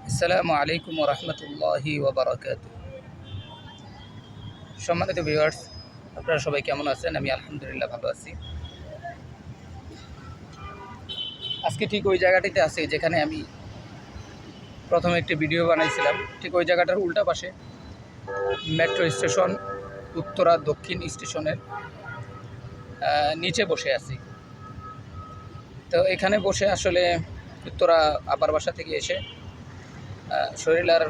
আসসালামু আলাইকুম ওয়া রাহমাতুল্লাহি ওয়া বারাকাতুহু। সম্মানিত ভিউয়ার্স, আপনারা সবাই কেমন আছেন? আমি আলহামদুলিল্লাহ ভালো আছি। আজকে ঠিক ওই জায়গাটিতে আছি যেখানে আমি প্রথমে একটি ভিডিও বানাইছিলাম। ঠিক ওই জায়গাটার উল্টা পাশে মেট্রো স্টেশন, উত্তরা দক্ষিণ স্টেশনের নিচে বসে আছি। তো এখানে বসে আসলে উত্তরা আপার বাসা থেকে এসে শরীর আর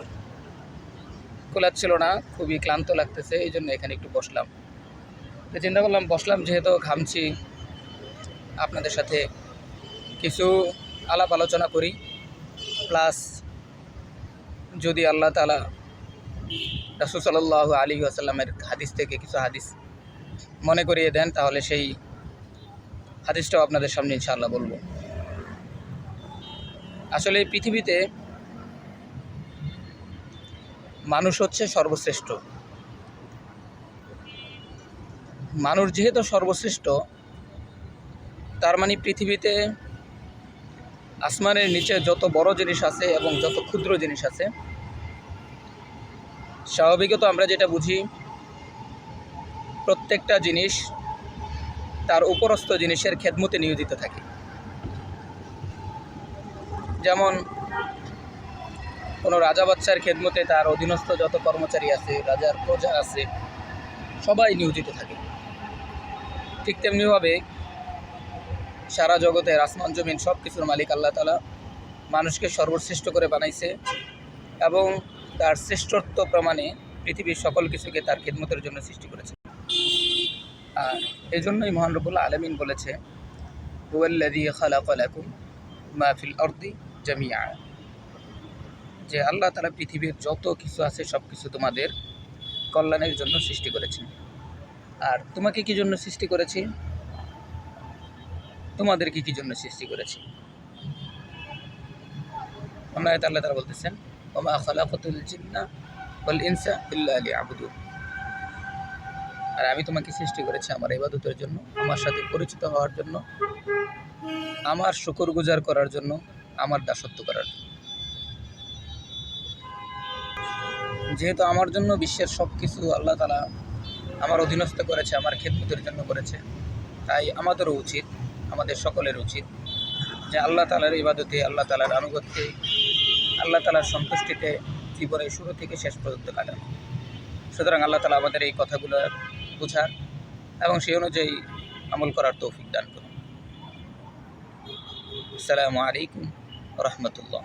কুলাচ্ছিল না, খুবই ক্লান্ত লাগতেছে, এই জন্য এখানে একটু বসলাম। তো চিন্তা করলাম বসলাম যেহেতু ঘামছি, আপনাদের সাথে কিছু আলাপ আলোচনা করি, প্লাস যদি আল্লাহ তাআলা রাসূল সাল্লাল্লাহু আলাইহি ওয়াসাল্লামের হাদিস থেকে কিছু হাদিস মনে করিয়ে দেন, তাহলে সেই হাদিসটাও আপনাদের সামনে ইনশাআল্লাহ বলবো। আসলে এই পৃথিবীতে মানুষ হচ্ছে সর্বশ্রেষ্ঠ। মানুষ যেহেতু সর্বশ্রেষ্ঠ, তার মানে পৃথিবীতে আসমানের নিচে যত বড় জিনিস আছে এবং যত ক্ষুদ্র জিনিস আছে, স্বাভাবিকত আমরা যেটা বুঝি, প্রত্যেকটা জিনিস তার উপরস্থ জিনিসের খেদমতে নিয়োজিত থাকে। যেমন কোনো রাজা বাচ্চার খেদমতে তার অধীনস্থ যত কর্মচারী আছে, রাজার প্রজা আছে, সবাই নিয়োজিত থাকে। ঠিক তেমনিভাবে সারা জগতের আসমান জমিন সব কিছুর মালিক আল্লাহ তাআলা মানুষকে সর্বশ্রেষ্ঠ করে বানাইছে এবং তার শ্রেষ্ঠত্ব প্রমাণে পৃথিবীর সকল কিছুকে তার খেদমতের জন্য সৃষ্টি করেছে। আর এই জন্যই মহান রব্বুল আলামিন বলেছে, হুয়াল্লাযী খালাকা লাকুম মা ফিল আরদি জামিআ, যে আল্লাহ তাআলা পৃথিবীর যত কিছু আছে সব কিছু তোমাদের কল্যাণের জন্য সৃষ্টি করেছেন। আর তোমাকে কি জন্য সৃষ্টি করেছি? তোমাদেরকে কি জন্য সৃষ্টি করেছি? আমরা আল্লাহ তাআলা বলতেছেন, ওয়া মা খালাকাতুল জিন্না ওয়াল ইনসা ইল্লা লিয়াবুদুন, আর আমি তোমাকে সৃষ্টি করেছি আমার ইবাদতের জন্য, আমার সাথে পরিচিত হওয়ার জন্য, আমার শুকরগুজার করার জন্য, আমার দাসত্ব করার জন্য। যেহেতু আমার জন্য বিশ্বের সব কিছু আল্লাহ তাআলা আমার অধীনস্থ করেছে, আমার খেদমতের জন্য করেছে, তাই আমাদেরও উচিত, আমাদের সকলের উচিত যে আল্লাহ তাআলার ইবাদতে, আল্লাহ তাআলার আনুগত্যে, আল্লাহ তাআলার সন্তুষ্টিতে জীবনের শুরু থেকে শেষ পর্যন্ত কাটানো। সুতরাং আল্লাহ তাআলা আমাদের এই কথাগুলো বোঝার এবং সেই অনুযায়ী আমল করার তৌফিক দান করুন। আসসালামু আলাইকুম ওয়া রাহমাতুল্লাহ।